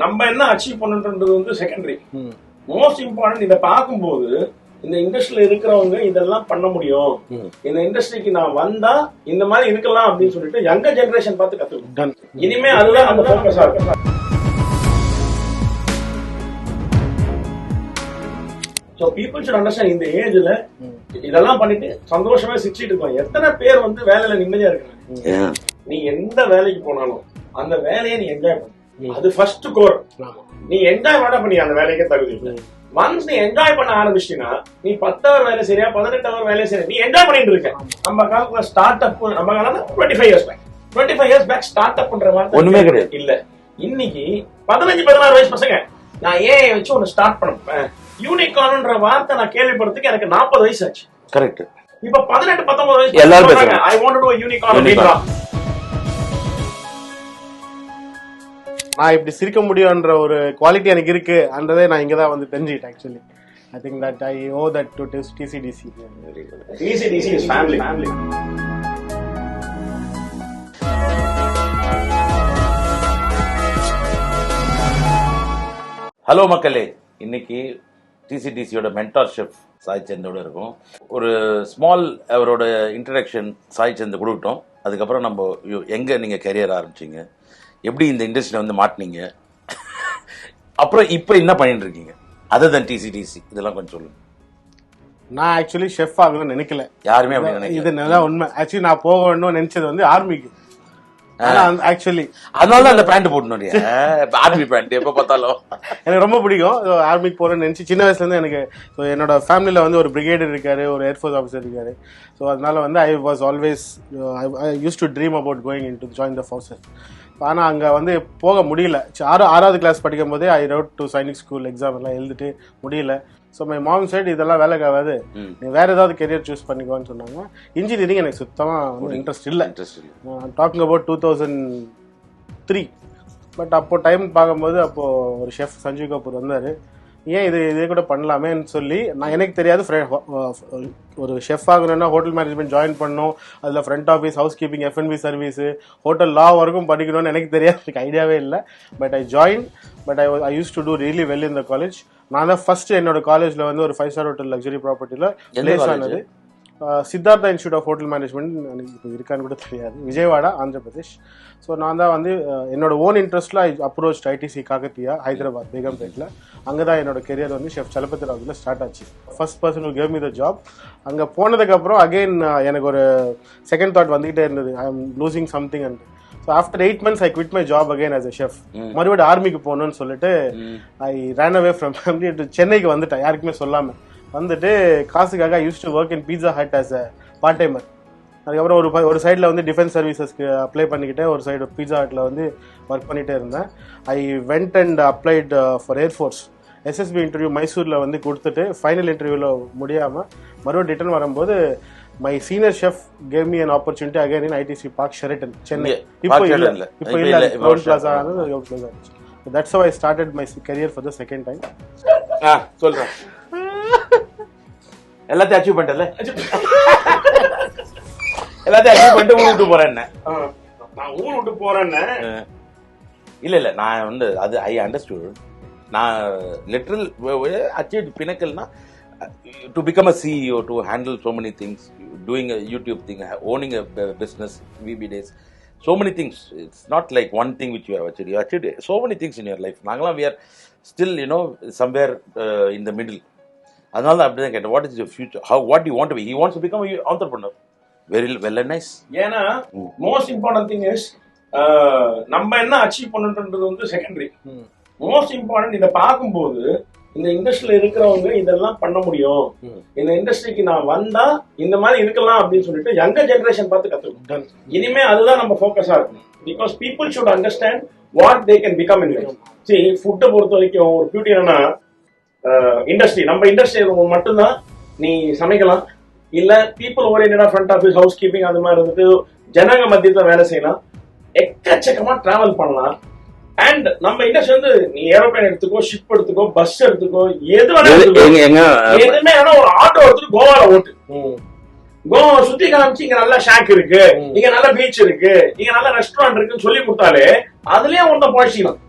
நம்ம என்ன அச்சீவ் பண்ணுன்றது வந்து செகண்டரி. மோஸ்ட் இம்பார்ட்டன்ட் இதை பார்க்கும்போது இந்த இண்டஸ்ட்ரியில இருக்கிறவங்க இதெல்லாம் பண்ண முடியும், இந்த இண்டஸ்ட்ரிக்கு நான் வந்தா இந்த மாதிரி இருக்கலாம் அப்படின்னு சொல்லிட்டு யங்கர் ஜெனரேஷன் பார்த்து கத்துக்கணும். இனிமே அதுதான் நம்ம ஃபோக்கஸா இருக்கு. So people should understand இந்த ஏஜ்ல இதெல்லாம் பண்ணிட்டு சந்தோஷமா சிரிச்சிட்டு இருக்கோம். எத்தனை பேர் வந்து வேலையில நிம்மதியா இருக்காங்க. நீ எந்த வேலைக்கு போனாலும் அந்த வேலையை நீ என்ஜாய் பண்ணு, அது ஃபர்ஸ்ட் கோர். நீ என்ஜாய் பண்ண பண்ணி அந்த வேலைக்கே தகுதி இல்லை. ஒன்ஸ் நீ என்ஜாய் பண்ண ஆரம்பிச்சிட்டீங்கன்னா நீ 10 hour வேலை சரியா 18 hour வேலை சரியா நீ என்ஜாய் பண்ணிட்டு இருக்க. நம்ம காலத்துல ஸ்டார்ட் அப், நம்ம காலத்துல 25 years பேக் ஸ்டார்ட் அப் பண்ற மாதிரி ஒண்ணுமே கிடையாது. இல்ல இன்னைக்கு 15-16 வயசு பசங்க நான் ஏன் வச்சு ஒன்னு ஸ்டார்ட் பண்ண யூனிகார்ன்ற வார்த்தை நான் கேள்விப்படுறதுக்கு எனக்கு 40 வயசு ஆச்சு. கரெக்ட். இப்ப 18-19 வயசு எல்லாரும் I want to to unicorn அப்படின்றா. நான் இப்படி சிரிக்க முடியும்ன்ற ஒரு குவாலிட்டி எனக்கு இருக்கு அன்றதே நான் இங்கதான் வந்து தெரிஞ்சுக்கிட்டேன். Actually I think that I O that to TCDC. TCDC is family. Hello மக்களே, இன்னைக்கு TCDCயோட மென்டார் ஷெஃப் சாய் சந்தோட இருக்கும். ஒரு ஸ்மால் அவரோட இன்ட்ரடக்ஷன் சாய் சந்த் கொடுக்கட்டும். அதுக்கப்புறம் நம்ம எங்க நீங்க கரியர் ஆரம்பிச்சீங்க, எப்படி இந்த இண்டஸ்ட்ரியில வந்து மாட்டினீங்க, அப்புறம் இப்போ என்ன பண்ணிட்டு இருக்கீங்க, அதர் தென் TCDC இதெல்லாம் கொஞ்சம் சொல்லுங்க. நான் ஆக்சுவலி ஷெஃப் ஆகணும்னு நினைக்கல, யாருமே அப்படி நினைக்கல. இது நல்லா உண்மை. ஆக்சுவலி நான் போகணும்னு நினைச்சது வந்து ஆர்மிக்கு. ஆக்சுவலி அதனால அந்த பேண்ட் போடணும், ஆர்மி பேண்ட் எப்ப பார்த்தாலும் எனக்கு ரொம்ப பிடிக்கும். ஆர்மிக்கு போறேன்னு நினைச்சு சின்ன வயசுல இருந்து எனக்கு என்னோட ஃபேமிலியில வந்து ஒரு பிரிகேடர் இருக்காரு, ஒரு ஏர்ஃபோர்ஸ் ஆஃபீஸர் இருக்காரு. ஸோ அதனால வந்து I was always I use to dream about going in to join the forces. ஆனால் அங்கே வந்து போக முடியல. 6வது கிளாஸ் படிக்கும் போதே I wrote to Sainik school exam எல்லாம் எழுதிட்டு முடியல. ஸோ மை மாம் சைடு இதெல்லாம் வேலைக்கு ஆகாது, நீ வேற ஏதாவது கெரியர் சூஸ் பண்ணிக்கோன்னு சொன்னாங்க. இன்ஜினியரிங் எனக்கு சுத்தமாக இன்ட்ரெஸ்ட் இல்லை. Talking about 2003. பட் அப்போ டைம் பார்க்கும்போது அப்போ ஒரு ஷெஃப் சஞ்சீவ் கபூர் வந்தார். ஏன் இதே கூட பண்ணலாமேன்னு சொல்லி, நான் எனக்கு தெரியாது ஒரு ஷெஃப் ஆகணும்னா ஹோட்டல் மேனேஜ்மெண்ட் ஜாயின் பண்ணணும், அதில் front office, house keeping, F&B service, hotel லா வரைக்கும் படிக்கணும்னு எனக்கு தெரியாது, எனக்கு ஐடியாவே இல்லை. But I join. But I use to do really well in the college. நான் தான் ஃபர்ஸ்ட் என்னோட காலேஜில் வந்து ஒரு 5-star ஹோட்டல் லக்ஸரி ப்ராப்பர்ட்டியில் பிளேஸ் ஆனது. Siddhartha Institute of Hotel Management எனக்கு இப்போ இருக்கான்னு கூட தெரியாது, விஜயவாடா, ஆந்திர பிரதேஷ். ஸோ நான் தான் வந்து என்னோட ஓன் இன்ட்ரெஸ்ட்டில் I approach ITC Kakatiya, Hyderabad, பேகம்பேட்டில். அங்கே தான் என்னோட கெரியர் வந்து ஷெஃப் சலபதி ராவில் ஸ்டார்ட் ஆச்சு. First person who gave me the job. அங்கே போனதுக்கப்புறம் அகெயின் எனக்கு ஒரு செகண்ட் தாட் வந்துகிட்டே இருந்தது, I am losing something. And so after 8 months I quit my job again as a chef. மறுபடியும் ஆர்மிக்கு போகணும்னு சொல்லிட்டு I run away from family to சென்னைக்கு வந்துட்டேன், யாருக்குமே சொல்லாமல் வந்துட்டு. காசுக்காக I use to work in Pizza Hut as a part timer. அதுக்கப்புறம் ஒரு சைடில் வந்து டிஃபென்ஸ் சர்வீசஸ்க்கு அப்ளை பண்ணிக்கிட்டே ஒரு சைடு பீட்சா ஹட்டில் வந்து ஒர்க் பண்ணிகிட்டே இருந்தேன். I went and applied for air force. SSB interview மைசூரில் வந்து கொடுத்துட்டு ஃபைனல் இன்டர்வியூவில் முடியாமல் மறுபடியும் ரிட்டர்ன் வரும்போது my senior chef gave me an opportunity again in ITC park Sheraton, Chennai. இப்போ இல்லை கிரவுண்ட் பிளாஸா ஆனது. That's how I started my career for the second time. சொல்றேன், எல்லாத்தையும் அச்சீவ் பண்ணிட்டல, எல்லாத்தையும் அச்சீவ் பண்ணிட்டு ஊர் விட்டு போறேன்னு. நான் ஊர் விட்டு போறேன்னு இல்ல நான் வந்து அது ஐ அண்டர்ஸ்டுட். நான் லிட்டரல் அச்சீவ் பினக்கல்னா to become a CEO, to handle so many things, doing a YouTube thing, owning a business, VB days, so many things. It's not like one thing which you have achieved. You achieved so many things in your life. நாங்களாம் we are still somewhere in the middle. அதனால தான் அப்படிதான் கேட்டேன், what is your future, what do you want to be? He wants to become an entrepreneur. Very well and nice. ஏன்னா most important thing is நம்ம என்ன achieve பண்ணுன்றது வந்து secondary. Most important இதை பார்க்கும்போது இந்த இண்டஸ்ட்ரியில இருக்கிறவங்க இதெல்லாம் பண்ண முடியும், இந்த இண்டஸ்ட்ரிக்கு நான் வந்தா இந்த மாதிரி இருக்கலாம் அப்படின்னு சொல்லிட்டு யங்கர் ஜெனரேஷன் பார்த்து கத்துக்கணும். இனிமே அதுதான் நம்ம ஃபோக்கஸா இருக்கணும். Because people should understand what they can become in life. சரி, ஃபுட்டை பொறுத்த வரைக்கும் ஒரு பியூட்டி என்னன்னா, இண்டஸ்ட்ரி, நம்ம இண்டஸ்ட்ரி மட்டும்தான் நீ சமைக்கலாம், இல்ல பீப்புள் ஓரியன்டா ஃப்ரண்ட் ஆஃபீஸ், ஹவுஸ் கீப்பிங் அது மாதிரி இருந்துட்டு ஜனங்க மத்தியத்துல வேலை செய்யலாம், எக்கச்சக்கமா டிராவல் பண்ணலாம். அண்ட் நம்ம இண்டஸ்ட்ரி வந்து நீ ஏரோப்ளேன் எடுத்துக்கோ, ஷிப் எடுத்துக்கோ, பஸ் எடுத்துக்கோ, எதுவுமே ஒரு ஆட்டோ எடுத்துட்டு கோவால ஓட்டு, கோவா சுத்தி காமிச்சு இங்க நல்ல ஷாக் இருக்கு, இங்க நல்ல பீச் இருக்கு, இங்க நல்ல ரெஸ்டாரண்ட் இருக்குன்னு சொல்லி கொடுத்தாலே அதுலயே ஒருத்த பழச்சிக்கலாம்.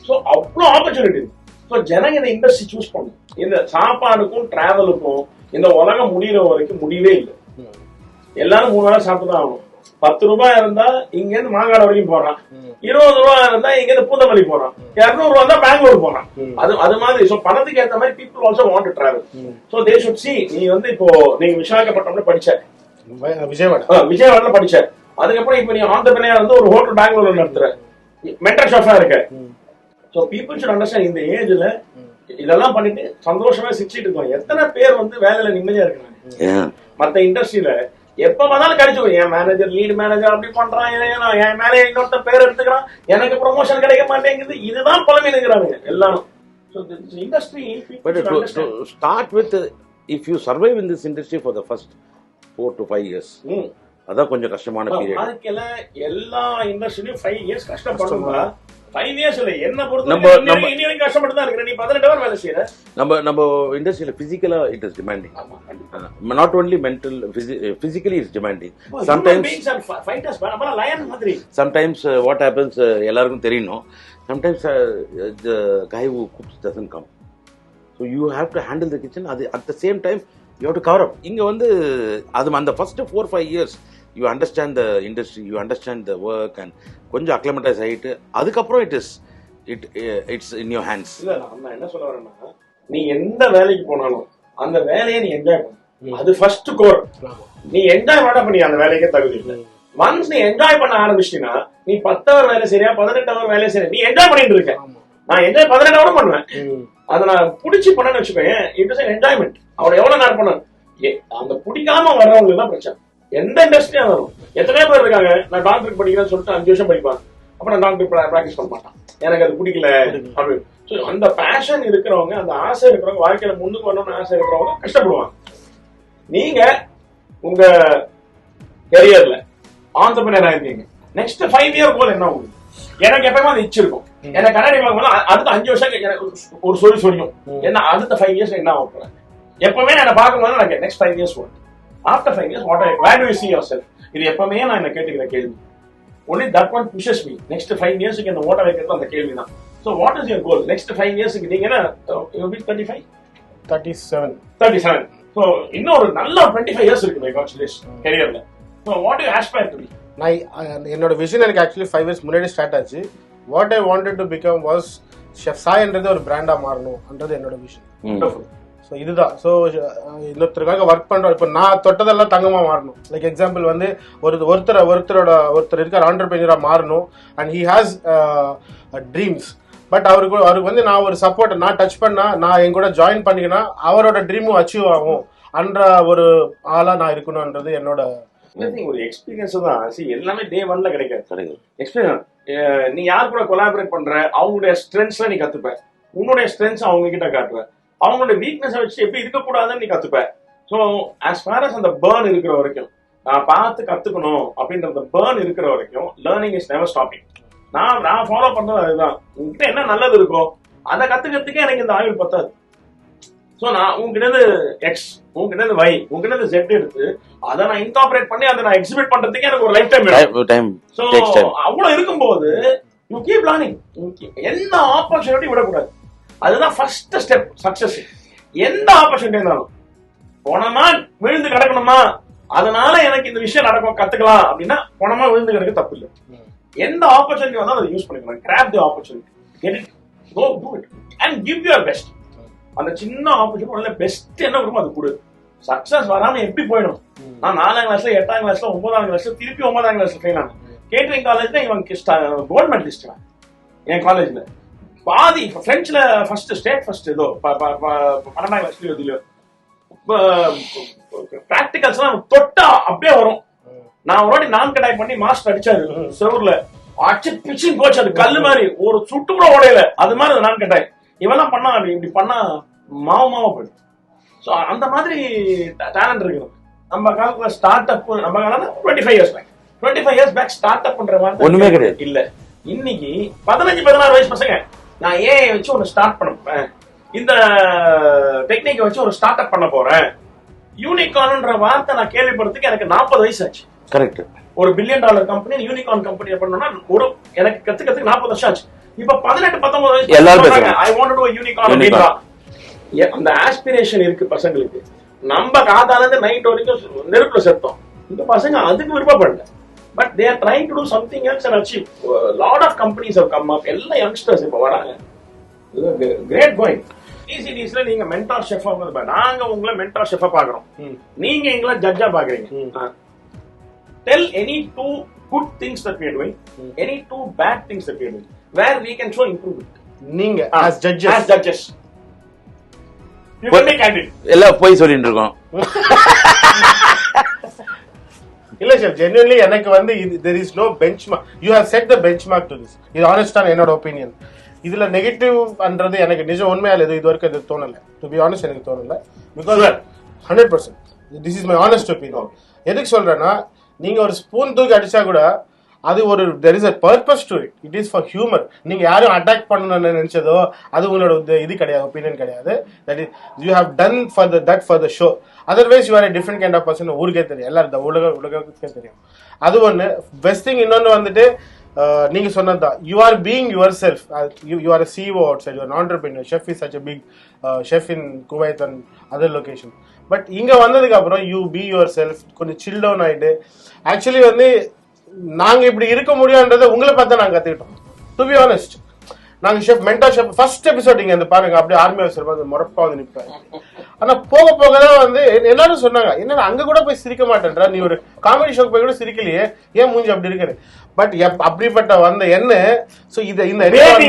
சோ அவ்வளவு ஆப்பர்ச்சுனிட்டி. சோ ஜனங்க இந்த இண்டஸ்ட்ரி சூஸ் பண்ணும். இந்த சாப்பாடுக்கும் டிராவலுக்கும் இந்த உலகம் முடிகிற வரைக்கும் முடிவே இல்லை. எல்லாரும் 3 வேளை சாப்பிட்டு தான் ஆகணும். 10 ரூபாய் இருந்தா இங்க இருந்து மாங்காடு வரைக்கும் போறான், 20 ரூபாய் இருந்தா இங்க இருந்து பூந்தமல்லி போறான், 200 ரூபாய் தான் பெங்களூர் போறான். அது மாதிரி. சோ பணத்துக்கு ஏத்த மாதிரி people also want to travel. So they should see. நீ வந்து இப்போ நீங்க விசாகப்பட்டினம்ல படிச்ச, விஜயவாடல படிச்ச, அதுக்கப்புறம் இப்ப நீ ஆண்டர்பிரினர் வந்து ஒரு ஹோட்டல் பெங்களூர்ல நடத்துற, மென்டர் ஷெஃபா இருக்க. சோ பீப்புள் ஷுட் அண்டர்ஸ்டாண்ட் இந்த ஏஜ்ல இதெல்லாம் பண்ணிட்டு சந்தோஷமா சிரிச்சிட்டு இருக்கோம். எத்தனை பேர் வந்து வேலையில நிம்மதியா இருக்காங்க. மத்த இண்டஸ்ட்ரியில எப்ப பார்த்தாலும் கிடைச்சு என் மேனேஜர் லீட் மேனேஜர் அப்படி பண்றான், என் மேலே இன்னொருத்த பேர் எடுத்துக்கிறான், எனக்கு ப்ரொமோஷன் கிடைக்க மாட்டேங்குது. இதுதான் புலமைங்கிறாங்க எல்லாரும். Industry start with if you survive in this industry for the first 4 to 5 years. அதான் கொஞ்சம் கஷ்டமான பீரியட். வாழ்க்கையில எல்லா இண்டஸ்ட்ரியும் 5 years கஷ்டப்படுமா? 5 years இல்ல, என்ன பொறுத்த இன்னும் கஷ்டப்பட்டு தான் இருக்கு. நீ 18 hours வேலை செய்யற. நம்ம இண்டஸ்ட்ரியில பிசிக்கலா it is demanding. Not only mental, physically is demanding. Sometimes what happens எல்லாருக்கும் தெரியணும். Sometimes the guy who cooks doesn't come, so you have to handle the kitchen. அது at the same time you have to cover up. இங்க வந்து அது அந்த first 4-5 years you understand the industry, you understand the work and கொஞ்சம் அக்ளைமேட்டைஸ் ஆயிட்டு அதுக்கப்புறம் it's in your hands. இல்ல நான் என்ன சொல்ல வரேன்னா, நீ எந்த வேலைக்கு போனாலும் அந்த வேலையை நீ என்ஜாய் பண்ணு. அது ஃபர்ஸ்ட் கோர். நீ என்ஜாய் பண்ண அந்த வேலைக்கே தகுதி இல்லை. ஒன்ஸ் நீ என்ஜாய் பண்ண ஆரம்பிச்சிட்டீங்கன்னா நீ 10 hour வேலை சரியா 18 hour வேலை சரியா நீ என்ஜாய் பண்ணிட்டு இருக்க. நான் என்ஜாய் 18 hour பண்ணுவேன். அதை நான் பிடிச்சி பண்ணேன்னு வச்சுக்கோங்க, இட் இஸ் என்ஜாய்மெண்ட். அவனை எவ்வளவு நேரம் பண்ண அந்த பிடிக்காம வர்றவங்களுக்கு தான் பிரச்சனை. எந்த இண்டஸ்ட்ரியா வரும். எத்தனையோ பேர் இருக்காங்க, நான் டாக்டருக்கு படிக்கிறேன்னு சொல்லிட்டு 5 வருஷம் படிப்பான், அப்புறம் டாக்டர் பிராக்டிஸ் பண்ண மாட்டான், எனக்கு அது பிடிக்கல அப்படின்னு. அந்த பேஷன் இருக்கிறவங்க, அந்த ஆசை இருக்கிறவங்க, வாழ்க்கையில முன்னுக்கு வரணும்னு ஆசை இருக்கிறவங்க கஷ்டப்படுவாங்க. நீங்க உங்க கரியர்ல ஆண்டர்பிரினர் ஆயிருக்கீங்க, நெக்ஸ்ட் 5 year கோல் என்ன உங்களுக்கு? எனக்கு எப்பயுமே அது இச்சிருக்கும். எனக்கு கண்ணாடி அடுத்த 5 வருஷம் எனக்கு ஒரு சொல்லியும் என்ன அடுத்த 5 years என்ன ஆகும். எப்பவுமே என்ன பார்க்கும்போது எனக்கு next 5 years what after 5 years what where do you see yourself? இது எப்பவுமே நான் என்ன கேட்டுக்கிற கேள்வி. only that one pushes me. next 5 years க்கு என்ன ஓட்ட வைக்கிறது அந்த கேள்வி தான். so what is your goal next 5 years க்கு? நீங்க என்ன you will be 35 37 so இன்னும் ஒரு நல்ல 25 years இருக்கு my congratulations careerல. so what do you aspire to be? என்னோட விஷன் எனக்கு ஆக்சுவலி 5 years முன்னாடி ஸ்டார்ட் ஆச்சு. What I wanted to become was chef சாய்ன்றது ஒரு பிராண்டா மாறணும்ன்றது என்னோட விஷன். ஸோ இதுதான். ஸோ இன்னொருத்தருக்காக ஒர்க் பண்றோம். இப்போ நான் தொட்டதெல்லாம் தங்கமா மாறணும். லைக் எக்ஸாம்பிள் வந்து ஒருத்தர் இருக்கார் ஆண்டர்பிரினரா மாறணும் and he has dreams. But அவருக்கு வந்து நான் ஒரு சப்போர்ட் நான் டச் பண்ணா, நான் என் கூட ஜாயின் பண்ணிக்கினா அவரோட ட்ரீமும் அச்சீவ் ஆகும் அன்ற ஒரு ஆளா நான் இருக்கணும்ன்றது என்னோட ஒரு எக்ஸ்பீரியன்ஸ் தான். எல்லாமே டே 1ல கிடைக்காது. எக்ஸ்பீரியன்ஸ் நீ யார் கூட கொலாபரேட் பண்ற, அவங்களுடைய ஸ்ட்ரென்த்ஸ்ல நீ கத்துப்ப, உன்னுடைய ஸ்ட்ரென்த்ஸ் அவங்க கிட்ட காட்டுவ, அவங்களுடைய வீக்னஸ் வச்சு எப்படி இருக்கக்கூடாதுன்னு நீ கத்துப்ப. ஸோ ஆஸ் ஃபார் அஸ் அந்த பேர்ன் இருக்கிற வரைக்கும், நான் பார்த்து கத்துக்கணும் அப்படின்ற பேர்ன் இருக்கிற வரைக்கும் லேர்னிங் இஸ் நெவர் ஸ்டாப்பிங். நான் ஃபாலோ பண்றது அதுதான். உங்ககிட்ட என்ன நல்லது இருக்கோ அதை கத்துக்கிறதுக்கே எனக்கு இந்த ஆயுள் பத்தாது. சோ நான் உங்ககிட்ட எக்ஸ், உங்ககிட்ட ஒய், உங்ககிட்ட ஜெட் எடுத்து அதை நான் இன்கார்பரேட் பண்ணி அதை நான் எக்ஸிபிட் பண்றதுக்கே எனக்கு ஒரு லைஃப் டைம். சோ அவ்வளவு இருக்கும்போது யூ கீப் லேர்னிங். எந்த ஆப்பர்ச்சுனிட்டி விடக்கூடாது. அதுதான் ஃபர்ஸ்ட் ஸ்டெப் சக்சஸ். எந்த ஆப்பர்ச்சுனிட்டி இருந்தாலும் போனமா விழுந்து கிடக்கணுமா, அதனால எனக்கு இந்த விஷயம் நடக்கும் கத்துக்கலாம் அப்படின்னா போனமா விழுந்து கிடக்க தப்பு இல்லை. எந்த ஆப்பர்ச்சுனிட்டி வந்தாலும் அதை யூஸ் பண்ணிக்கலாம். Grab the opportunity, get it, go to it and give your best. அந்த சின்ன ஆப்பர்ச்சுனிட்டி பெஸ்ட் என்ன வருமோ அது கொடு. சக்சஸ் வராம எப்படி போயிடும். நான் 4ஆம் கிளாஸ்ல 8ஆம் கிளாஸ்ல 9ஆம் கிளாஸ்ல திருப்பி 9ஆம் கிளாஸ்ல ஃபெயில் ஆனேன். கேட்டரிங் காலேஜ்ல இவன் கோல்ட் மெடலிஸ்ட் என் காலேஜ்ல. பாதி பிரெஞ்சுல ஃபர்ஸ்ட் ஸ்டேட் ஃபர்ஸ்ட் ஏதோ 12ஆம் கிளாஸ்லயோ இதுலயோ பிராக்டிகல்ஸ் எல்லாம் தொட்டா அப்படியே வரும். நான் ஒரு வாட்டி நான் கடாய் பண்ணி மாஸ்டர் அடிச்சாரு செவர்ல, அடிச்சு பிச்சிங் போச்சு. அது கல்லு மாதிரி ஒரு சுட்டு கூட உடையல. அது மாதிரி நான் கட்டாய் இவெல்லாம் பண்ணா இப்படி பண்ணா மாவ போயிடும். ஸோ அந்த மாதிரி டேலண்ட் இருக்கு. நம்ம காலத்துல ஸ்டார்ட் அப், நம்ம காலம் 25 years பேக் ஸ்டார்ட் அப் பண்ற மாதிரி ஒண்ணுமே கிடையாது. இல்ல இன்னைக்கு 15-16 வயசு பசங்க நான் ஏன் வச்சு ஒரு ஸ்டார்ட் பண்ண, இந்த டெக்னிக்கை வச்சு ஒரு ஸ்டார்ட் அப் பண்ண போறேன், யூனிகார்ன்ற வார்த்தை நான் கேள்விப்படுறதுக்கு எனக்கு 40 வயசு ஆச்சு. கரெக்ட். ஒரு $1 billion கம்பெனி யூனிகார்ன் கம்பெனி பண்ணணும்னா ஒரு எனக்கு கத்துக்கிறதுக்கு 40 வருஷம் ஆச்சு. இப்ப 18-19 வயசு எல்லாரும் பேசுறாங்க I want to to unicorn. அந்த ஆஸ்பிரேஷன் இருக்கு பசங்களுக்கு. நம்ம காதால இருந்து நைட் வரைக்கும் நெருப்புல செத்தோம். இந்த பசங்க அதுக்கு விருப்பப்படல. But they are trying to do something else and achieve. Lot of companies have come up. எல்லா யங்ஸ்டர்ஸ் இப்ப வராங்க. Great going. டிசிடிஸ்ல நீங்க மென்டார் ஷெஃபா நாங்க உங்களை மென்டார் ஷெஃபா பாக்குறோம். நீங்க எங்களை ஜட்ஜா பாக்குறீங்க. Tell any 2 good things that we are doing, any 2 bad things that we are doing, where we can show improvement. நீங்க as judges. You can be candid. எல்லாம் போய் சொல்லிட்டு இருக்கோம். இல்ல சார், genuinely எனக்கு வந்து there is no benchmark. You have set the benchmark to this. இது honest-ஆன என்னோட ஒப்பீனியன். இதுல நெகட்டிவ் பண்றது எனக்கு நிஜம் உண்மையால இது வரைக்கும் இது தோணல. டு பி ஆனஸ்ட் எனக்கு தோணல. Because 100% this is my honest opinion. எதுக்கு சொல்றேன்னா, நீங்க ஒரு ஸ்பூன் தூக்கி அடிச்சா கூட அது ஒரு there is a purpose to it. It is for humor. நீங்க யாரும் அட்டாக் பண்ணணும்னு நினைச்சதோ அது உங்களோட இது கிடையாது, ஒப்பீனியன் கிடையாது. That is you have done for the show. Otherwise you are a different kind of person. ஊருக்கே தெரியும், எல்லாரும் உலகத்துக்கே தெரியும். அது ஒன்று. பெஸ்ட் திங் இன்னொன்று வந்துட்டு நீங்க சொன்னதுதான், you are being your self. You are CEO outside, you are an entrepreneur. Chef is such a big chef in Kuwait and other location. But இங்க வந்ததுக்கு அப்புறம் யூ பி யுவர் செல்ஃப், கொஞ்சம் சில் down ஆயிட்டு. Actually வந்து நாங்க இப்படி இருக்க முடியும்ன்றதை உங்களை பார்த்தா நாங்க கத்துக்கிட்டோம். டு பி ஆனஸ்ட், நாங்க chef mentor chef first episode இங்க வந்து பாருங்க, அப்படியே ஆர்மி ஆஃபீஸர் முறப்பா வந்து நிற்பாரு. ஆனா போக போக தான் வந்து எல்லாரும் சொன்னாங்க, என்னன்னா அங்க கூட போய் சிரிக்க மாட்டேன்றா, நீ ஒரு காமெடி ஷோக்கு போய் கூட சிரிக்கலையே, ஏன் மூஞ்சி அப்படி இருக்கிற. பட் அப்படிப்பட்ட வந்த என்ன சோ இந்த என்ன பேபி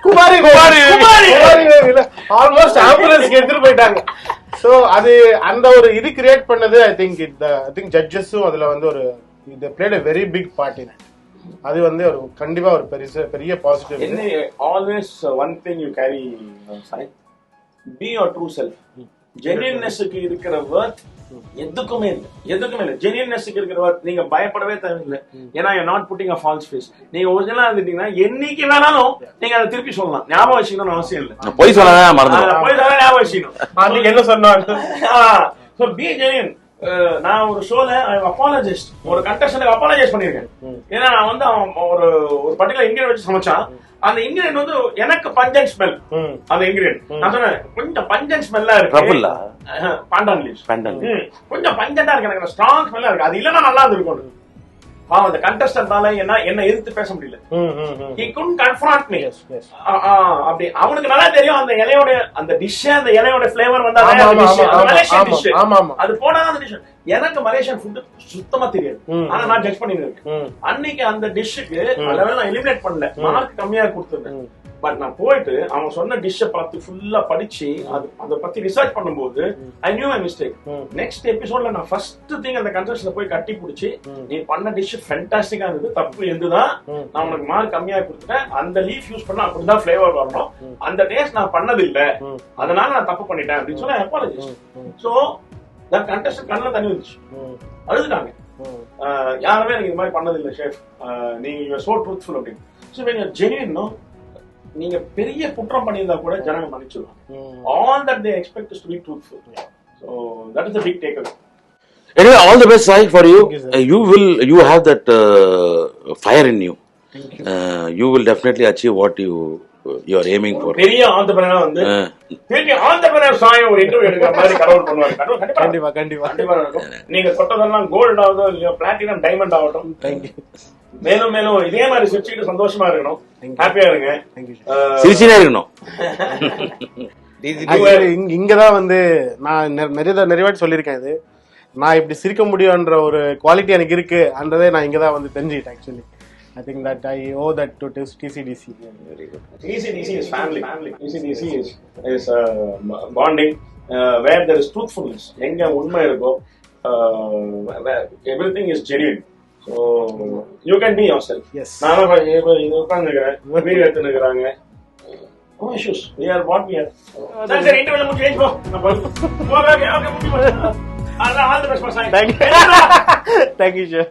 குமாரி ஆல்மோஸ்ட் ஆம்புலன்ஸ் எடுத்துட்டு போயிட்டாங்க. சோ அது அந்த ஒரு இது கிரியேட் பண்ணது ஐ திங்க் ஜட்ஜஸும் அதுல வந்து ஒரு they played a very big part in it. அது வந்து ஒரு கண்டிப்பா ஒரு பெரிய பாசிட்டிவ். என்ன always one thing you carry Sai, be your true self. ஜென்யூன்னஸ்க்கு இருக்கிற வர்த் எதுக்குமே இல்லை. ஜென்யூன்னஸ்க்கு இருக்கிற வர்த் நீங்க பயப்படவே தேவையில்லை. ஏன்னா you not pudding a false face. நீங்க ஒரிஜினலா இருந்துட்டீங்கன்னா என்னைக்கு வேணாலும் நீங்க அதை திருப்பி சொல்லலாம். ஞாபகம் வச்சுக்கணும்னு அவசியம் இல்லை. போய் சொன்னா மறந்துடும். போய் சொன்னா ஞாபகம் வச்சுக்கணும். அன்னைக்கு என்ன சொன்னாங்க. So B genuine. நான் ஒரு ஷோல அப்பாலஜிஸ்ட் ஒரு கண்டஸ்டன்ட் அப்பாலஜைஸ் பண்ணிருக்கேன். ஏன்னா நான் வந்து ஒரு பர்டிகுலர் இன்கிரியன்ட் வச்சு சமைச்சான். அந்த இன்கிரியன்ட் வந்து எனக்கு பஞ்சன் ஸ்மெல். அந்த இன்கிரியன்ட் நான் சொன்னேன், கொஞ்சம் பஞ்சன் ஸ்மெல்லா இருக்கு. பாண்டான் லீவ்ஸ் கொஞ்சம் பஞ்சன்டா இருக்கு, எனக்கு ஸ்ட்ராங் ஸ்மெல்லா இருக்கு. அது இல்லன்னா நல்லா இருந்திருக்கும். அந்த கண்டஸ்டன்டால என்ன எதிர்த்து பேச முடியல. he couldn't confront me. அப்படி அவனுக்கு நல்லா தெரியும் அந்த இலையோட அந்த டிஷ், அந்த இலையோட ஃப்ளேவர் வந்தா அந்த மலேசியன் டிஷ் அது போனா அந்த டிஷ். எனக்கு மலேசியன் ஃபுட் சுத்தமா தெரியாது. ஆனா நான் ஜட்ஜ் பண்ணிருக்கேன். அன்னைக்கு அந்த டிஷ்ஷுக்கு லெவல் நான் எலிமினேட் பண்ணல, மார்க் கம்மியா கொடுத்துருந்தேன். பட் நான் போயிட்டு அவன் சொன்ன டிஷ்ஷை பார்த்து ஃபுல்லா படிச்சு அதை பத்தி ரிசர்ச் பண்ணும்போது I knew my mistake. Next எபிசோட்ல நான் ஃபர்ஸ்ட் திங் அந்த கண்டஸ்டன்ட் போய் கட்டி பிடிச்சி, நீ பண்ண டிஷ் ஃபேண்டாஸ்டிக்கா இருந்தது, தப்பு எதுதான், நான் உனக்கு மார்க் கம்மியா கொடுத்துட்டேன், அந்த லீஃப் யூஸ் பண்ணா அப்படிதான் ஃபிளேவர் வரணும், அந்த டேஸ்ட் நான் பண்ணது இல்ல, அதனால நான் தப்பு பண்ணிட்டேன் அப்படின்னு சொன்னா அப்பாலஜிஸ். சோ நான் கண்டஸ்டன்ட் கண்ணில் தண்ணி வந்துச்சு, அழுதுட்டாங்க. யாருமே எனக்கு இது மாதிரி பண்ணது இல்ல ஷெஃப், நீங்க சோ ட்ரூத்ஃபுல் அப்படின்னு. So when you're genuine, no, நீங்க பெரிய குற்றம் பண்ணியிருந்தா கூட ஜனங்க மன்னிச்சிடுவாங்க. All that they expect is to be truthful. So that is the big takeaway. Anyway, all the best, Sai, for you. You have that fire in you. You will definitely achieve what you are aiming for. பெரிய entrepreneur வந்து பெரிய entrepreneur Sai ஒரு interview எடுக்கிற மாதிரி கடவுள் பண்ணுவாரு. கண்டிப்பா நடக்கும். நீங்க தொட்டதெல்லாம் கோல்ட் ஆகட்டும் இல்லையோ பிளாட்டினம் டைமண்ட் ஆகட்டும். மேலும் மேலும் இதே மாதிரி சிரிச்சுக்கிட்டு சந்தோஷமா இருக்கணும், ஹாப்பியா இருங்க, சிரிச்சுனே இருக்கணும். இங்கதான் வந்து நான் நிறைய வாட்டி சொல்லியிருக்கேன், இது நான் இப்படி சிரிக்க முடியும்ன்ற ஒரு குவாலிட்டி எனக்கு இருக்கு அன்றதே நான் இங்கதான் வந்து தெரிஞ்சுக்கிட்டேன். Actually I think that I owe that to TCDC. Very good. TCDC is family. TCDC is bonding, where there is truthfulness. எங்க உண்மை இருக்கோ, everything is genuine. So you can be yourself. Yes. நானும் இங்க உட்கார்ந்துக்கிறேன், வீடியோ எடுத்துக்கிறாங்க. No issues. We are what we are. சரி இன்டர்வியூல முடிஞ்சு ஏஞ்சி போ. ஓகே முடிஞ்சு போ. all the best for Sai. Thank you, sir.